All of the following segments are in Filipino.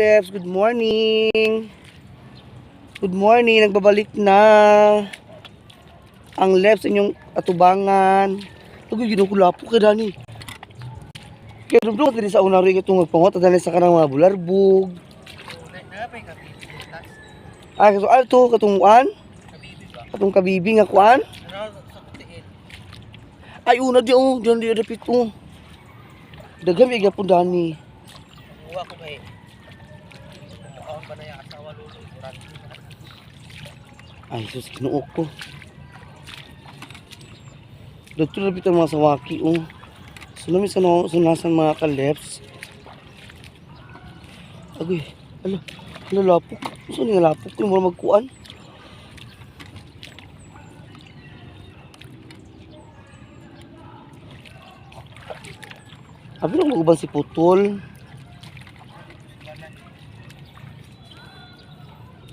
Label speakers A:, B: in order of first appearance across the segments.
A: Leps, good morning. Good morning, nagbabalik na ang Leps inyong atubangan. Tagoy ginukulapo ka dani. Kaya dumdum ka sa unang rin itong magpangot at dali sa kanang mga bularbog. So alto katunguan? Katong kabibi nga kuan? Ay una di oh, diyan di dapit oh. Dagam iga po dani.
B: Buwa ko ba eh. Mukhaon ba na yung asawa lulo?
A: Ay sus, kinuok ko. Dito dapit ang mga sawaki oh. Sunami sa sunasan mga kaleps. Agoy, ala lapok. Gusto nga lapok ko yung magkuan. Abi lang mag-uban si Putol.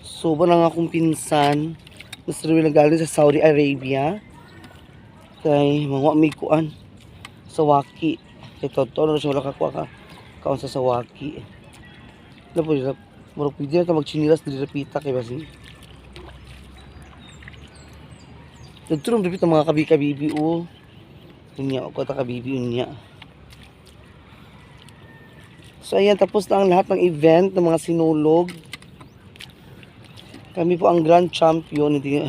A: So ba na nga akong pinsan. Mas rin nagaling sa Saudi Arabia. Kay mga may kuan. Sawaki. Ito, na siya wala kakuha ka. Kaon sa sawaki. Ano po yun? Murag pwede na ito magchinilas na dirapita kay Basin. Nagturong dapit ang mga kabi-kabibi o. Unya o kata kabibi unya. So ayan, tapos na ang lahat ng event ng mga sinulog. Kami po ang grand champion. Hindi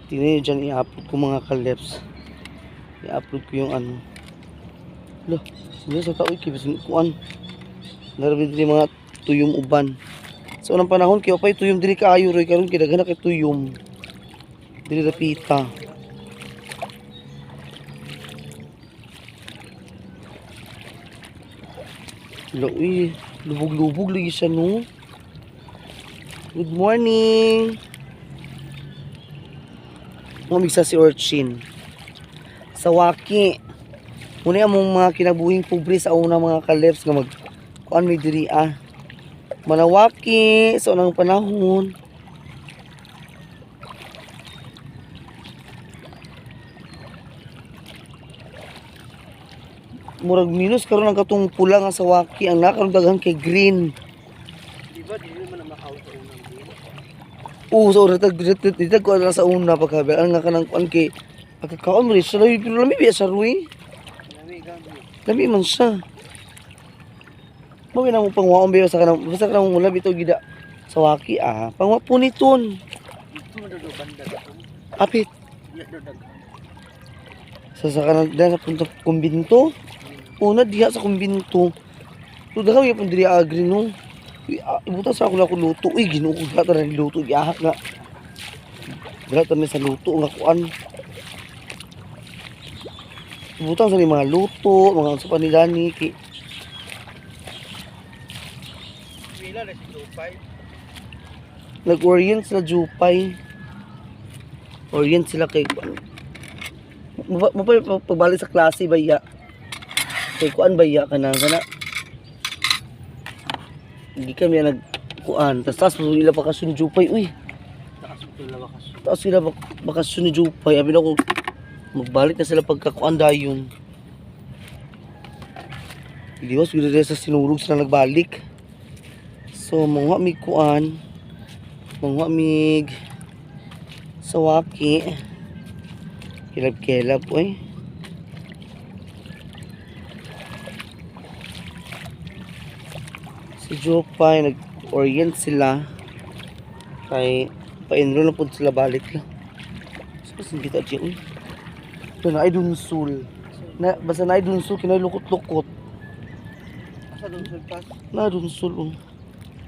A: nyo dyan i-upload ko mga kaleps. I-upload ko yung ano. Loh, sila sa tao ikibasin kuan. Narabid din mga tuyom uban. Sa unang panahon, kaya pa tuyom dili kaayo roy. Karon kidaghan kay tuyom. Dili rapita. Uy, lubog-lubog lagi siya no. Good morning. Mamigsa si Orchin. Sawaki. Muna yung mga kinabuhing pobre sa una mga kaleps nga kuan may diri Manawaki sa unang panahon. Murag minus karon ang katong pula nga sawaki ang nakaroon daghan kay green.
B: Di ba di man makaw sa unang green?
A: So ditag ko na sa una pagkabi ang nga kanang kuan kay pagkakaon mo rin siya pero lami biya sa ruy. Lami man siya. Mawin na mo pangwaon biya sa kanang basta kanang mula bitaw gida sawaki pangwa puniton.
B: Dito man daw banda dito.
A: Apit. Sa kanang dala punta kumbinto. Una diha sa kumbinto. So daghan gyud diri agri no. Ibutan sa ako na ko luto. Uy, Ginoo ko gata na luto giahak na. Gata mi sa luto nga kuan. Ibutan sa ni mga luto, mga sa panilani ki.
B: Wala na si Lupay.
A: Nag-orient sila Jupay. Orient sila kay kuan. Pagbalik sa klase baya. Kay kuan baya kana. Hindi kami nagkuan. Tas ila bakasyon Jupay. Uy. Taas sila bakasyon ni Jupay. Abi na ko magbalik na sila pagkakuan dayon. Iliwas gud sa sinurog sila nagbalik. So mga mig kuan. Mga mig sawaki. Kilab-kilab oy. Si Jopay nag-orient sila kay pa-enroll na po sila balik lang. So kita diyan. Ito na ay dunsul. Basta na ay dunsul kinay lukot-lukot.
B: Asa dunsul pas?
A: Na dunsul oh.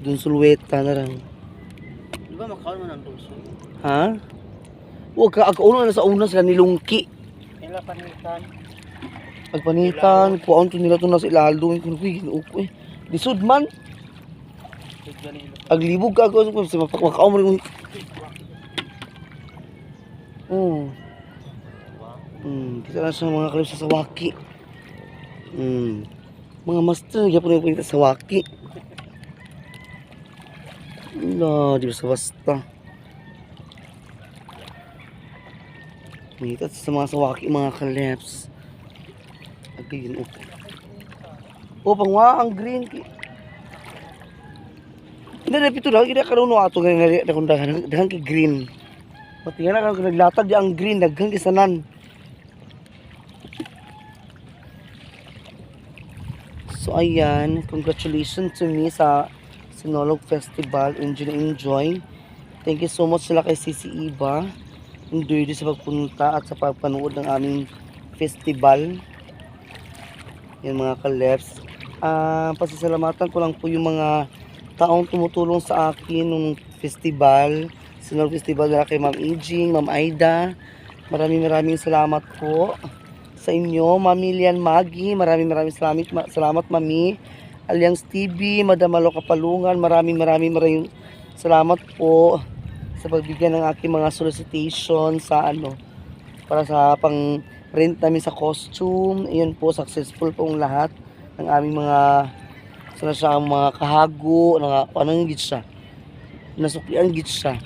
A: Dunsul weta na lang.
B: Di ba makaon man ang dunsul?
A: Ha? Huwag ka agauno na sa una sila nilungki.
B: Ila panitan.
A: Agpanitan, kuwaon to nila to na sa ilalo. Kung Ginoo ko eh. Lisod man. Aglibog ka ako sa mapakmakaw mo rin. Kita na sa mga kalip sa sawaki. Mga master nagyan po na yung sa sawaki. Wala, di basta-basta. Ngita sa mga sawaki mga kaleps. Agay yun. O, pangwa ang green. Narepito na, gina karon no ato ganing daghang kay green. Pati nga na naglatag di ang green, daghang kisanan. So ayan, congratulations to me sa Sinolog Festival. Enjoy na enjoy. Thank you so much sila kay Sisi Iba. Enjoy din sa pagpunta at sa pagpanood ng aming festival. Yan mga kaleps. Pasisalamatan ko lang po yung mga taong tumutulong sa akin nung festival. Sinolog Festival na kay Ma'am Ijing, Ma'am Aida. Maraming salamat po sa inyo, Ma'am Lilian Maggie, maraming salamat Mami. Alliance TV, Madam Malo Kapalungan, maraming salamat po sa pagbigay ng aking mga solicitation sa para sa pang rent namin sa costume. Ayun po, successful pong lahat ng aming mga mga kahago, anong git siya. Nasuklian git siya.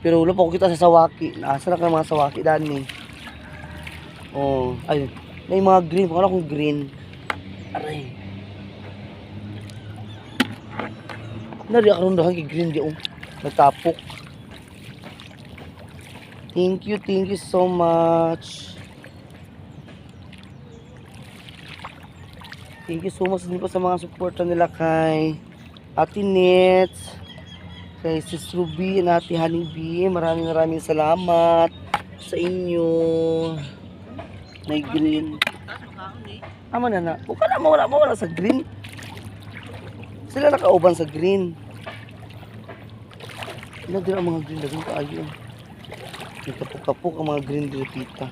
A: Pero wala pa ko kita sa sawaki. Nasa na ka ng mga sawaki dani. Oh, ayun. May mga green. Pakala kong green. Aray. Nari ako nung kay green di nagtapok. Thank you so much. Thank you so much din po sa mga suporta nila kay Ate Nets, kay Sis Ruby, and Ate Honeybee. Maraming salamat sa inyo. May green. Ama na. Buka na mawala sa green. Sila nakauban sa green. Din ang mga green daghan kaayo. Kapok-kapok ang mga green direpita.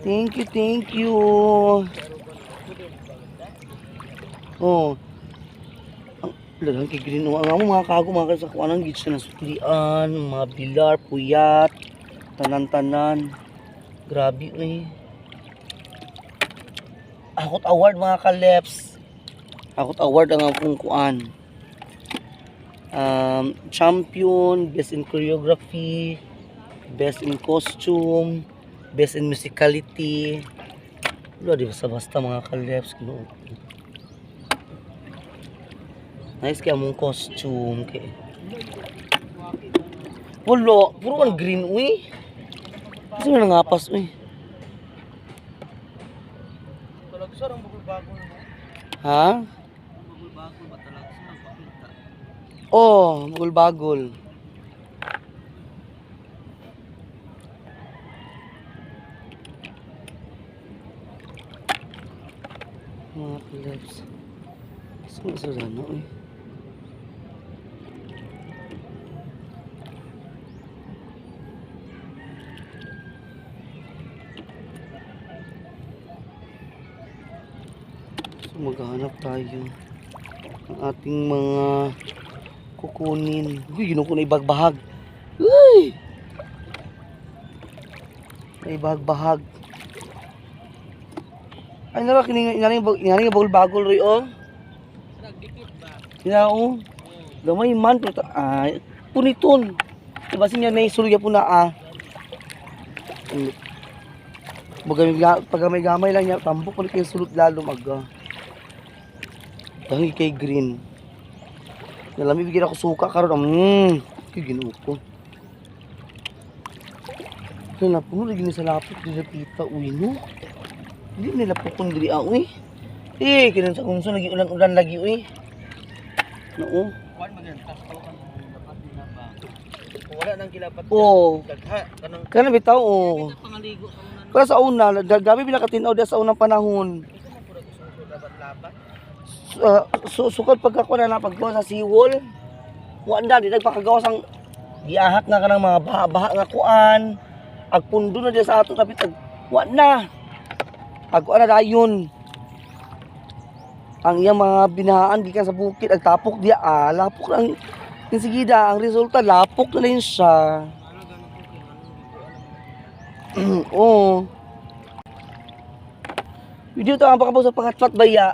A: Thank you. Oh. Ang daghan kay green. Ang mga kago mga kasakuan ang gitsa na suklian, mga bilar, puyat, tanan-tanan. Grabe Akot award mga kaleps. Akot award ang akong kuan. Champion, best in choreography, best in costume, best in musicality. Wala di basta mga kaleps. Nice kaya mong costume kay. Wala, puro man green Kasi may nangapas
B: Talagsa ang bagol-bagol mo.
A: Ha?
B: Bagol-bagol ba talagsa ang pakita?
A: Oh, bagol-bagol. Mga clips. Saan na maghanap tayo ng ating mga kukunin. Uy, yun ako na ibagbahag. Uy! Na ibagbahag. Ay, nara, inaling bagol-bagol rin,
B: Nagdikit ba?
A: Kinao. Gamay man. Puniton. Diba siya na isulya po na pag may gamay lang niya, tambok ulit yung sulot lalo dahil kay green. Nalami bigyan ako suka karon. Kay Ginoo ko. Kaya napuno lagi ni sa lapot di repita no. Hindi nila pukon diri kinan sa kunso lagi ulan lagi No.
B: Kuan magantas ko kan dapat nila ba. Kung wala nang kilapat. Dagha
A: Kanang bitaw
B: pangaligo sa una.
A: Para sa una, gabi pinakatinaw sa unang panahon.
B: Ito mo pura gusto labat-labat.
A: Sukad pagkakuha na paggawa sa seawall. Wala di nagpakagawa sang giahak nga kanang mga baha-baha nga kuan. Agpundo na diya sa ato kapit wala. Agkuan na dayon. Ang iyang mga binahaan gikan sa bukid agtapok diya lapok lang insigida ang resulta lapok na lang siya. Oo. Video to ang pakabaw sa pangatpat baya.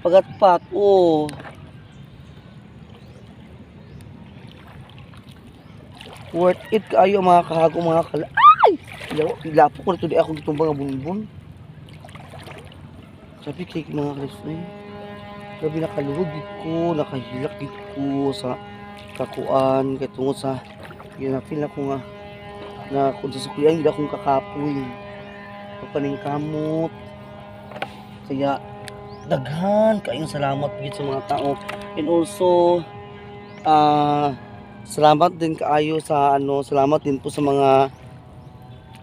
A: Pagatpat, worth it kaayo mga kahago mga kala. Ay! Ilapok ko na ito di ako itong mga bunbun. Sabi kay mga kalis Grabe nakaluhod gid ko, nakahilak gid ko sa kakuan kay tungod sa ginapil ako nga na kung sa suklian gid akong kakapoy. Papaning kamot. Kaya daghan kaayong salamat gid sa mga tao. And also salamat din kaayo sa salamat din po sa mga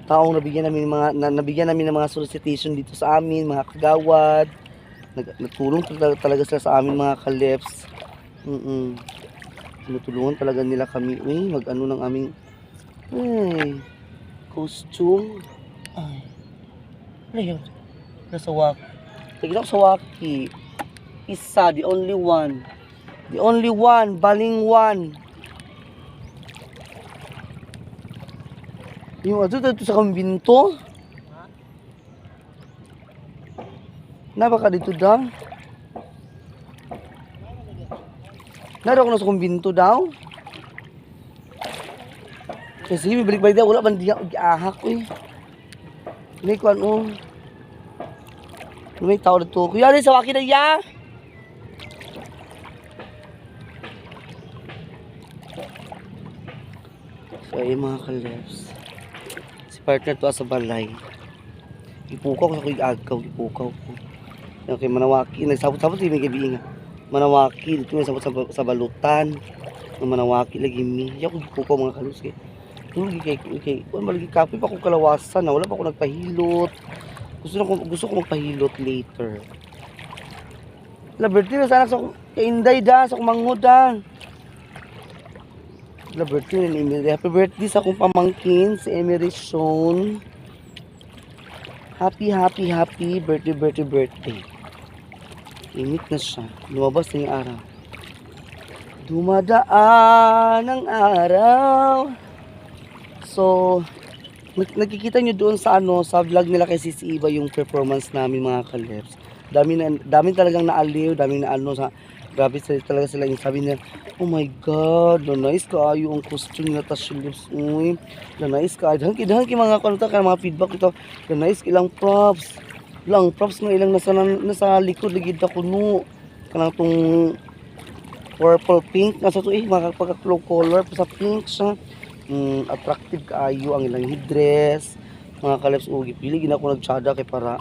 A: taong nabigyan namin ng mga solicitation dito sa amin, mga kagawad. Nagtulong talaga sila sa amin mga kaleps. Tinutulungan talaga nila kami. Mag-ano ng aming costume. Ay. Ano yun? Nasa waki. Tignan ko sa waki. Isa, the only one. The only one, baling one. Yung dito sa kumbinto. Napa ka dito daw? Naro ko na sa kumbinto daw? Kasi balik-balik daw, wala bandiya o giahak May kuwan May tao dito. Kuya, sa waki na ya! So, ayun mga kalebs. Si partner to sa balay. Ipukaw ko sa kuya agaw, ipukaw ko. Okay, manawaki. Nagsabot-sabot yung may gabi nga. Manawaki. Dito may sabot sa balutan. Manawaki lagi mi. Yung ipukaw mga kalebs kay. Tulog kay. Kung malagi kapoy pa akong kalawasan na. Wala pa ako nagpahilot. Gusto ko magpahilot later. La birthday na sana sa kay Inday da. Sa kumangod da. La birthday ni Emery. Happy birthday sa akong pamangkin. Si Emery Sean. Happy birthday. Init na siya. Lumabas na yung araw. Dumadaan ang araw. So, nakikita nyo doon sa sa vlog nila kay Sisi Iba yung performance namin mga kalebs. Dami talagang naaliw, daming sa grabe talaga sila yung sabi nila, oh my god, na nice kaayo ang costume nila tas lips. Na nice kaayo. Dahil mga kanto mga feedback ito. Na nice ilang props. Ilang props nga ilang nasa likod ligid na kuno. Kanang tong purple pink nasa to mga pagka-flow color sa pink siya. Attractive kaayo ang ilang headdress. Mga kalebs pili gina ko nagtsada kay para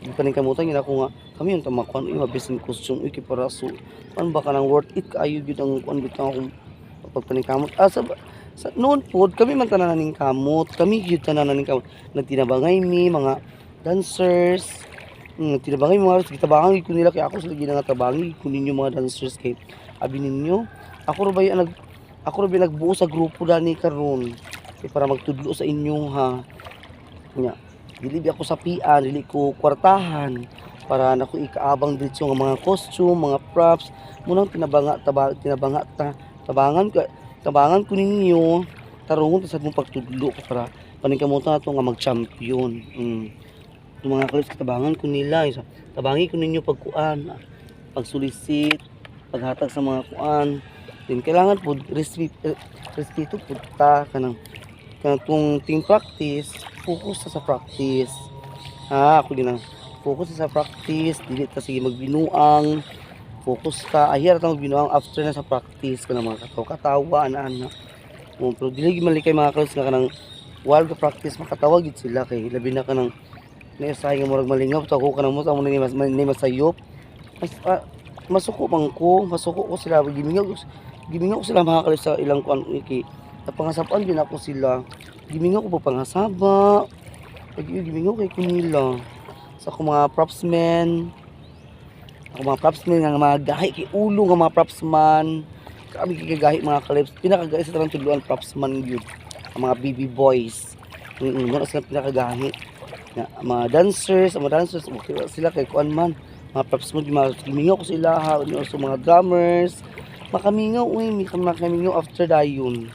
A: di pa rin kamutan gina ko nga kami yung tamakuan mabisin costume kay para so ano ba ka nang worth it kaayo gyud ang kuan gyud akong pagpaning kamot sa noon po kami man tanan ning kamot kami gyud tanan ning kamot nagtinabangay mi mga dancers nagtinabangay mga gitabangan ko nila kay ako sila ginangatabangi ko ninyo mga dancers kay abi ninyo ako ra ba nagbuo sa grupo dani karon kay para magtudlo sa inyo ha nya dili ako sa pian dili ko kwartahan para nako ikaabang dito nga mga costume mga props munang tabangan ko ninyo tarungon sa mong pagtudlo para paningkamutan nato nga mag-champion yung mga kalibs tabangan ko nila tabangi ko ninyo pagkuan pagsulisit paghatag sa mga kuan din kailangan po respeto po ta kanang kung team practice focus sa practice ako din focus sa practice dili ta sige magbinuang focus ka ahir ta magbinuang after na sa practice kanang mga katawa ana pero dili man kay mga kalibs nga kanang while ka practice makatawa gid sila kay labi na kanang naisay nga murag malingap to ako kanang mo sa mo ni masayop masuko ko sila gimingaw ko sila mga kalibs sa ilang kuan iki napangasapaan din ako sila gimingaw ko pangasaba gimingaw kay kunila sa ako mga propsmen nga mga gahi kay ulo nga mga propsman kami kigagahi mga kalibs pinakagahi sa tanang tuluan propsman gyud ang mga baby boys na sila pinakagahi mga dancers sila kay kuan man mga propsman gimingaw ko sila ha so mga drummers makamingaw makamingaw after dayon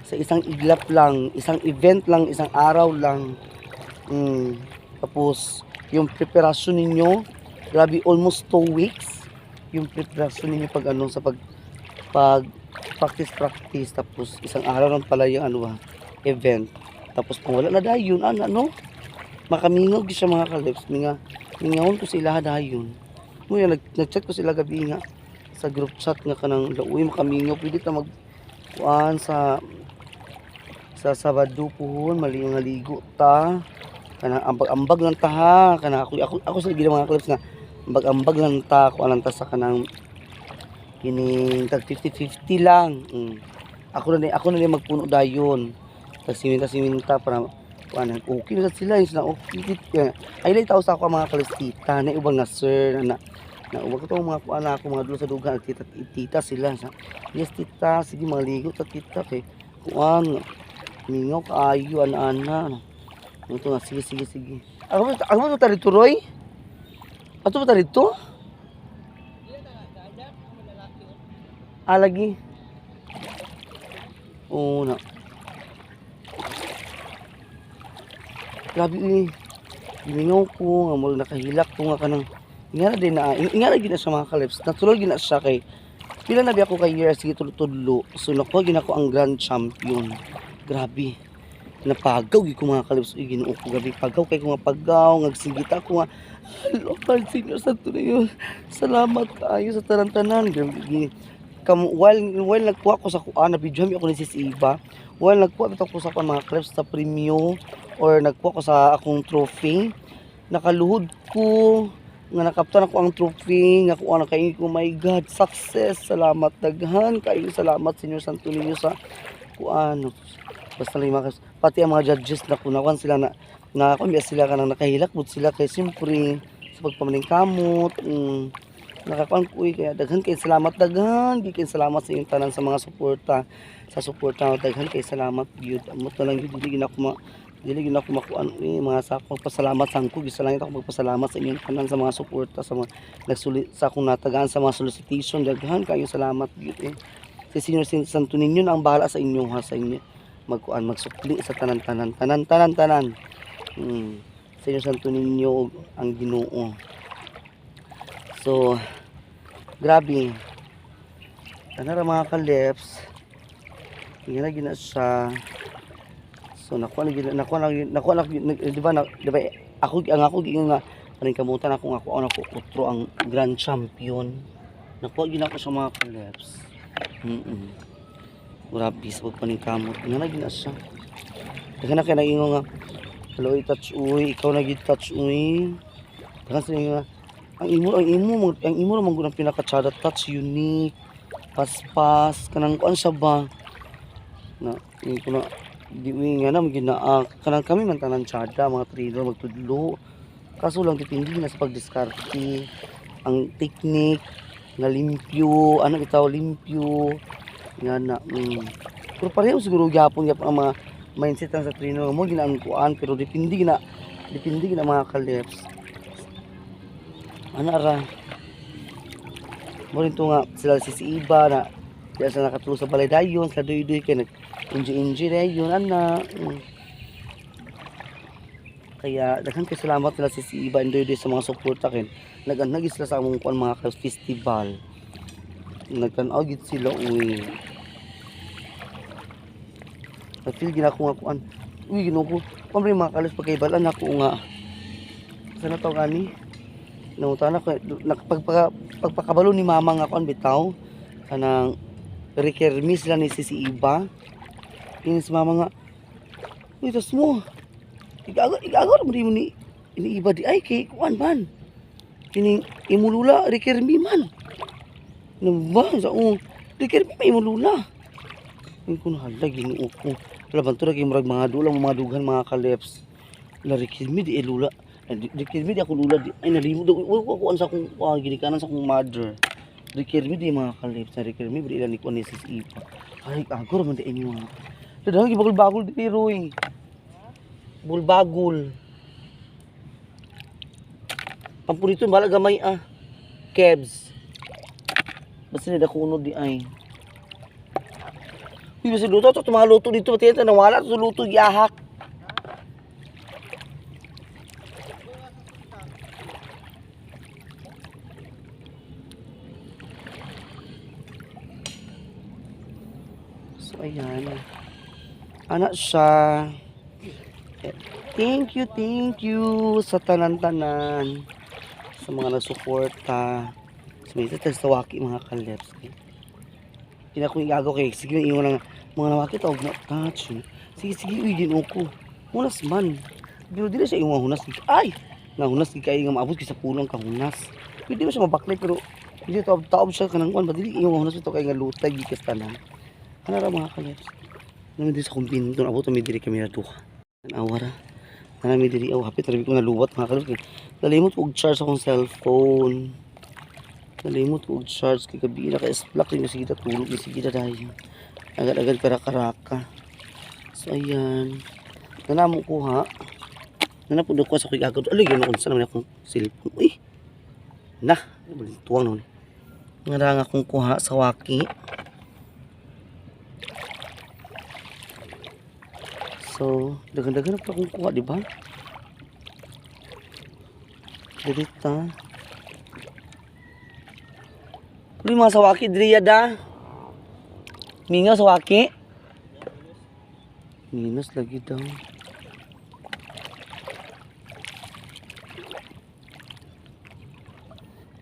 A: sa isang iglap lang isang event lang isang araw lang tapos yung preparasyon ninyo grabe almost 2 weeks yung preparasyon ninyo pag sa pag practice tapos isang araw lang pala yung event tapos kung wala na dayon makamingaw gyud siya mga kalibs mingawon ko sila dayon Mo yan, nag-chat ko sila gabi nga sa group chat nga kanang uy makamingaw pwede ta mag kuan sa Sabado puhon mali nga ligo ta kanang ambag-ambag lang ta ha kanang ako sa gila mga clips nga ambag-ambag lang ta kuan lang ta sa kanang kining tag 50-50 lang. Ako na din magpuno dayon. Tag siminta para kuan okay na sila yung sila okay. Ay lay tao sa ako ang mga kalistita na ubang nga sir na ubang ko mga kuan ako mga dulo sa dugang tita sila sa yes tita sige maligo ta tita kay kuan mingaw kaayo ana ito nga sige ako mo ta dito Roy ato ba ta dito lagi oo na grabe mingaw ko nga mo nakahilak ko nga kanang ingana din na sa mga kalips natulog gina siya kay pila na biya ko kay years sige tudlo so nakuha gina ko ang grand champion grabe napagaw gi ko mga kalips Ginoo ko gabi pagaw kay ko nga pagaw ngagsigita ko nga Lord Senior Santo niyo salamat kaayo sa tanan-tanan grabe while nagkuha ko sa kuan na video mi ako ni Sis Iba while nagkuha bitaw ko sa mga clips sa premium or nagkuha ko sa akong trophy nakaluhod ko nga nakaptan ako ang trophy nga kuha na kay oh my God success salamat daghan kayo salamat Senior Santo niyo sa kuan basta lima pati ang mga judges na kunawan sila na kumbiya sila kanang nakahilakbot sila kay siyempre sa pagpamaling kamot nakakuan ko kaya daghan kay salamat daghan di kay salamat sa inyong tanan sa mga suporta daghan kay salamat gyud amot na lang gyud dili gina ko makuan mga sa pagpasalamat sangko gisa lang ako magpasalamat sa inyong tanan sa mga suporta sa mga nagsulit sa akong natagaan sa mga solicitation daghan kayo salamat gyud si Senior Santo ninyo na ang bahala sa inyo ha sa inyo magkuan magsukli sa tanan Senior Santo ninyo ang Ginoo so grabe kanara mga kalips gina siya so nakuha di ba ako nga paring kamutan ako utro ang grand champion nakuha gina ko sa mga kalips grabe sa pagpaningkamot nga gina siya dagan na kaya nag-ingo nga hello touch uy ikaw nag-touch uy dagan sa nga ang imo naman gunang pinaka-chada touch unique paspas kanang kuan siya ba na ko na di nga na magina kanang kami man tanan chada mga trader magtudlo kaso lang depende na sa pagdiskarte ang technique nga limpyo bitaw limpyo nga na pero pareho siguro gyapon ang mga mindset sa trainer mo ginaan kuan pero depende gina mga kalips ra mo rin to nga sila si Iba na kaya sa nakatulog sa balay dayon sa doy-doy kay nag-enjoy dayon kaya daghan kay salamat nila si Iba and doy-doy sa mga suporta kin nag sila sa among kuan mga festival nagtan-aw gid sila uy feel gina ko nga kuan uy Ginoo ko pamre mga kalis pagkaibalan ako nga sana to gani nangutana ko pagpakabalo ni mama nga kuan bitaw kanang rekermis lang ni si Iba ini si mama nga uy tas mo igagor mo ni Iba di ay kay kuan man kini imulula rekermi man namba sa rekermi pa imulula ko na hala Ginoo ko laban to lagi murag mga dulang mga dughan mga kalips la rekermi di lula rekermi di ako lula di ay nalimod ko sa akong ginikanan sa akong mother rekermi di mga kalips na rekermi bri ilan ni ko ni Sis Iba ay agor man di inyo dadang gibagol-bagol di Roy bulbagol pampurito bala gamay kebs basta nila kuno di ay uy basta luto to mga luto dito pati ito nawala to luto yahak so ayan anak siya thank you sa tanan-tanan sa mga nagsuporta. So, may tatastawaki mga kaleps. Kina ko igagaw kay sige lang ingon lang mga nawaki tawag na touch. Sige uy din ko. Hunas man. Pero dili siya yung hunas. Ay, nga hunas kay nga maabot sa pulong kang hunas. Pwede mo siya mabaklay pero hindi taob siya kanang kuan ba dili yung hunas ito kay nga lutay gikas tanan. Ano ra mga kaleps. Namin din sa kumpinto abot mi diri kami na duha. Awara. Nami diri hapit ra ko naluwat mga kaleps. Dalimot og charge akong cellphone. Nalimot ko charge kay gabi na kay splak rin sige tulog ni sige dayon. Agad-agad karaka. So ayan. Nanamo ko ha. Nanapod ko sa kuy agad. Alay gyud unsa naman akong cellphone. Uy. Nah, tuwang nun. Ngarang akong kuha sa waki. So, dagan-dagan pa akong kuha, di ba? Dirita. Uli mga sawaki diriya da. Mingaw sawaki. Minus lagi daw.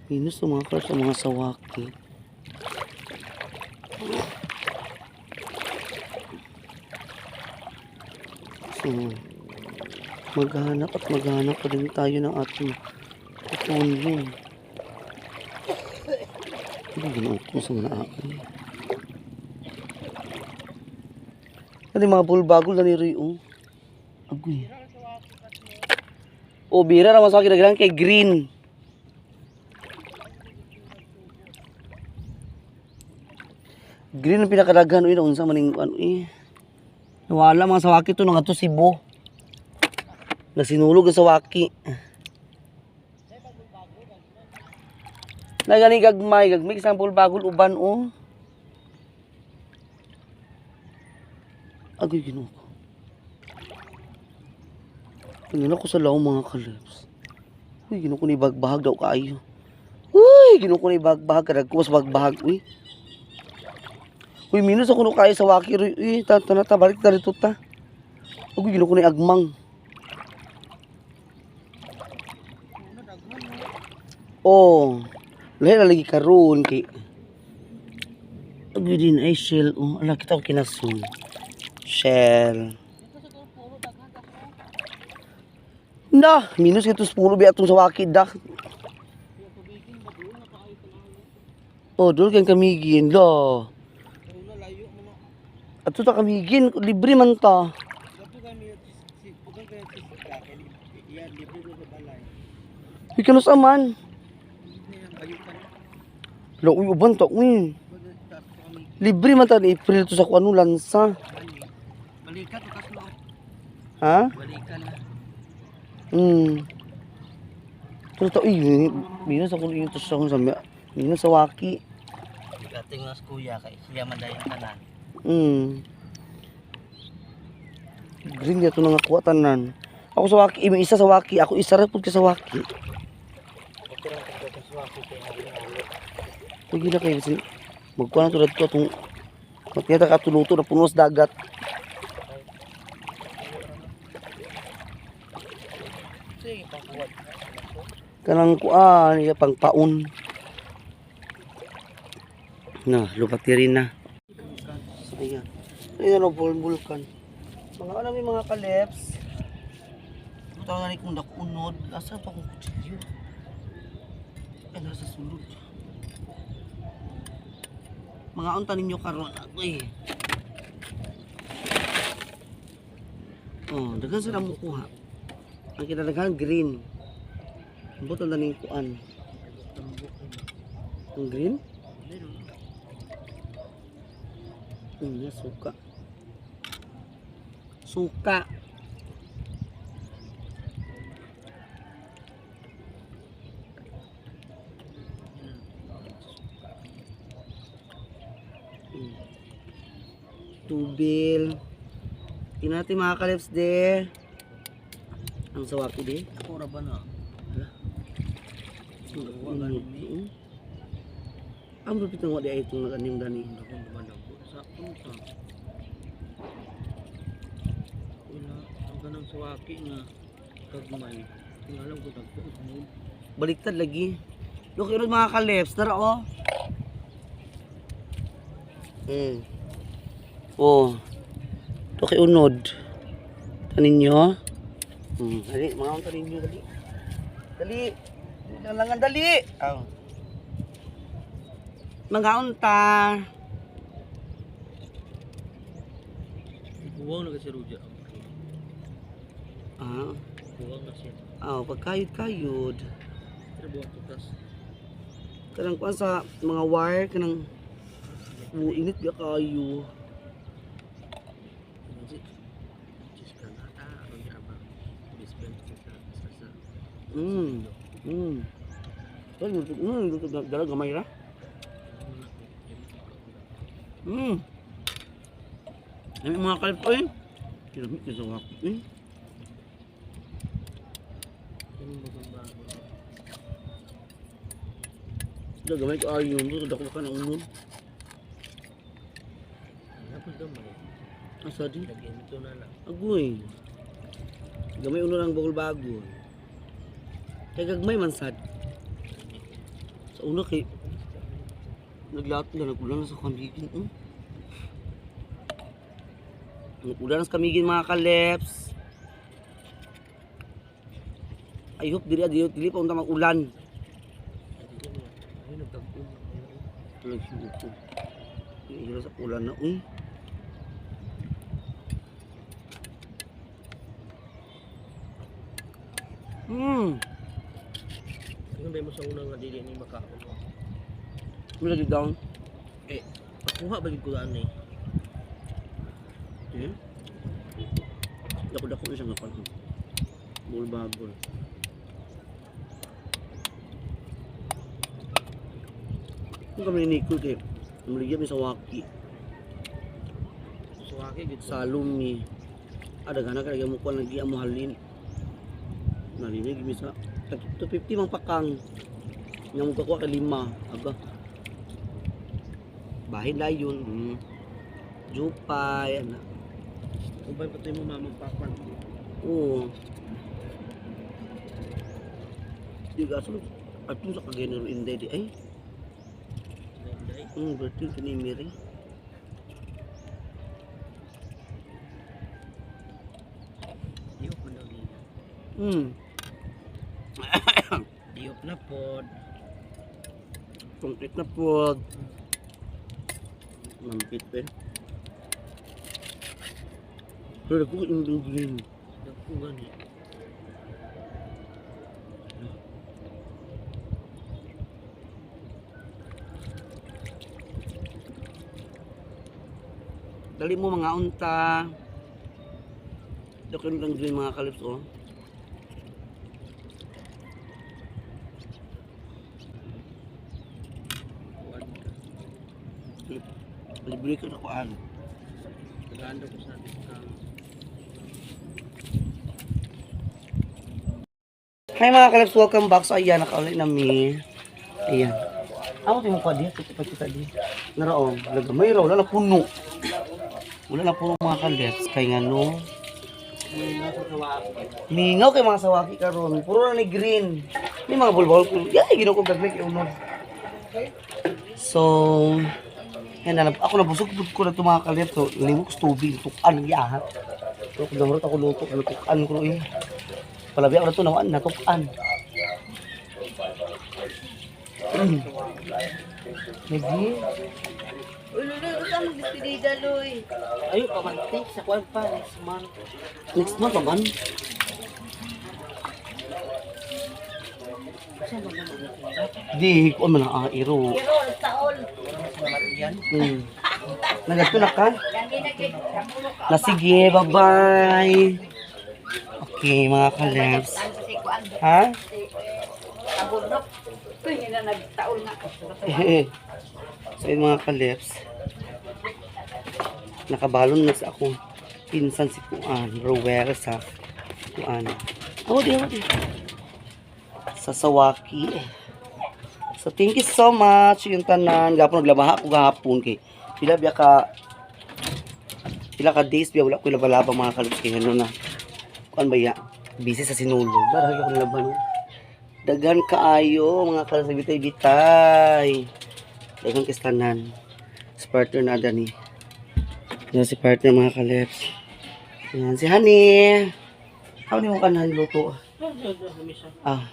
A: Minus mga kars sa mga sawaki. So, maghanap pa din tayo ng ating tutunyo. Ano ganoon ko sa mga akin? Ano yung mga bulbagol na ni Rio? Agoy. O, bira naman sa akin kay green. Green ang pinakadaghan. Uy, naunsa maning ano eh. Nawala mga sawaki to nga to Cebu. Nasinulog ang sawaki. Nagani gagmay isang bulbagol uban o. Agoy Ginoo ko. Tingnan ako sa law mga kaleps. Uy, Ginoo ko ni bagbahag daw kaayo. Uy, Ginoo ko ni bagbahag kadag ko mas bagbahag uy. Uy, minus ako no kaya sa waki uy, tanata balik ta dito ta. Agoy Ginoo ko ni agmang. Oh. Lahi lagi karon kay agoy din ay shell oh ala kita ko kinasun shell na minus ito puro biya itong sa wakid dak oh dul kang kamigin lo ato ta kamigin libre man ta ikanos aman lo uy uban ta uy libre man ta ni April to sa kuno lansa.
B: Balikan to kaslo.
A: Ha?
B: Balikan na.
A: Pero to minus ako yung to sa minus sa waki.
B: Gating nas kuya kay siya man dayon tanan.
A: Green ya to nga kuha tanan. Ako sa waki, imong isa sa waki, ako isa ra pud ka sa waki.
B: Okay lang ko sa waki kay halo.
A: Lagi na kayo kasi magkuha na tulad ko itong matiyata katuluto na punos dagat.
B: Sige, pangkuwad.
A: Kanang kuan, pang paun. Na, lupati rin na. Ayan. Ayan o, bulkan. Mga ano may mga kaleps. Ito nga ni kung nakunod. Asa pa kong kutsilyo? Ay, nasa sulod. Mga unta ninyo karon agoy. Oh, daghan sila mo kuha. Ang kinadaghan green. Buto na ning kuan. Ang green? Suka. Suka. Tubil. Tingnan natin mga kaleps de. Ang sawaki de.
B: Ako ra ba na?
A: Ang lupit ng wadi ay itong nag-anim dani.
B: Ako naman ako. Sa punta. Wala. Ang kanang suwaki nga kagmay. Tingnan ko tagpo.
A: Baliktad lagi. Look, yun mga kalips. Tara, oh. Oh. Ito kay unod. Tanin nyo. Dali, mga tanin nyo. Dali. Dali. Langan dali. Oh. Mga unta.
B: Buwang na kasi Ruja.
A: Ah.
B: Buwang na siya.
A: Pagkayod-kayod.
B: Pero buwang tutas.
A: Kanang kuan sa mga wire kanang init ya kayo. Dala gamay ra. Ay mga kalip ko eh. Kinamit ka sa wako eh. Dala gamay ka ayon. Dala ko ka na unod.
B: Napos gamay.
A: Asa di?
B: Lagyan ito na lang.
A: Agoy. Gamay unod ang bagol-bagol. Kaya gagmay man sad. Sa una kay naglaot na nagulan na sa kamigin. Nagulan na sa kamigin mga kaleps. I hope dili pa unta mag-ulan.
B: Ay, nagtagpon.
A: Tulag siya ito. Hira sa ulan na uy.
B: Tingnan ba mo sa unang nga dili ni makaon?
A: May lagi down.
B: Eh, pakuha ba yung kulaan eh?
A: Eh? Dako-dako na siya nga pala. Bagol-bagol. Kung kami ni Nicole kay maligyan mi sa waki.
B: Suwake, gito.
A: Salong ni ada gana ka lagi mo kuan lagi amo halin. Nalinig mi sa 250 mang pakang. Nga mo kakuha ka 5. Aga. Bahin na yun. Jupay. Ana.
B: Kung ba'y patuloy mo mamagpapan?
A: Oo. Di gaso. Atong sa kagenero inday di ay. Berarti ito ni Mary.
B: Diop mo daw niya. Diop na pod.
A: Tungkit na po. Mampit pa. Pero kung yung green.
B: Dako gani.
A: Dali mo mga unta. Dako yung green mga kalips oh.
B: Kuwan ka.
A: Libre ka na kuan.
B: Naganda ko sa atin ka.
A: Hi mga kalips, welcome back. So ayan, nakaulit na mi. Ayan. Ako tayo mo pa di. Kita di. Naraong. Lagamay raw. Wala na puno. Wala na puno mga kalips. Kaya nga no. Mingaw kay mga sawaki karon. Puro na ni green. May mga bulbul. Yan, ginaw ko gagmay kay unod. So, yan na. Ako nabusog ko na ito mga kalips. So, limok sa tubig. Tukan. Yahat. So, kung namarot ako luto. Ano tukan ko eh. Palabi ako na ito naman. Natukan. Lagi.
C: Uy, Luloy, utang mag-despedida, Luy.
B: Ayo pa man sa kuwan pa next month.
A: Next month pa man. Di, ko man ang iro.
C: Pero, taol.
A: Nagato na ka?
C: Yan, ginagay. Kamulo ka.
A: Na sige, bye-bye. Okay, mga kalabs.
C: Saan sa sikuan?
A: Ha?
C: Kabunok. Uy, yun na nagtaol nga.
A: So yun mga kalabs. Nakabalon na sa akong pinsan si Kuan. Rowell sa Kuan. Oh, di. Sa Sawaki. So thank you so much yung tanan. Gapon naglabaha ako gahapon kay pila ka days biya wala ko labalaba mga kalabs kay ano na. Kuan ba ya? Busy sa sinulog. Dara ako laban. Daghan kaayo mga kalas bitay-bitay. Daghan kistanan. Si partner na dani. Yan si partner mga kalips. Yan si Honey. How ni mo kanan luto? Ah.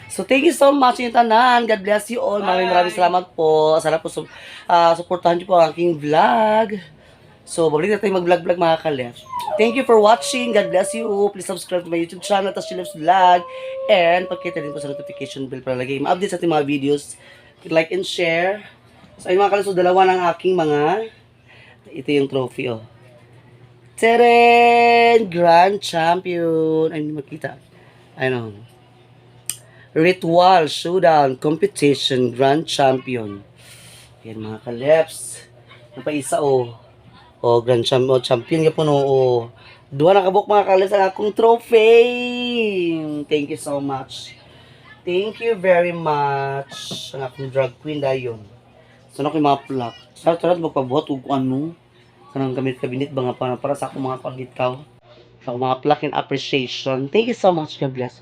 A: So thank you so much yung tanan. God bless you all. Maraming salamat po. Sana po suportahan niyo po ang aking vlog. So babalik na tayo mag-vlog mga kalips. Thank you for watching. God bless you. Please subscribe to my YouTube channel, Tashiloves Vlog. And pakita din po sa notification bell para lagi ma-update sa ating mga videos. Like and share. So ayun mga kalips, so dalawa ng aking mga, ito yung trophy oh. Teren! Grand Champion. Ay, hindi makita. Ano? Ritual Showdown Competition Grand Champion. Yan mga kalips. Yung pa isa oh. Oh, Grand Champion. Oh, champion ka po no. Oh. Duha na kabuk mga kalips ang akong trophy. Thank you so much. Thank you very much. Ang akong drag queen dayon. So na ko yung mga plak. Sarap magpabuhat og ano. Kanang gamit kabinet ba nga para sa akong mga pangitaw. Sa akong mga plak and appreciation. Thank you so much. God bless.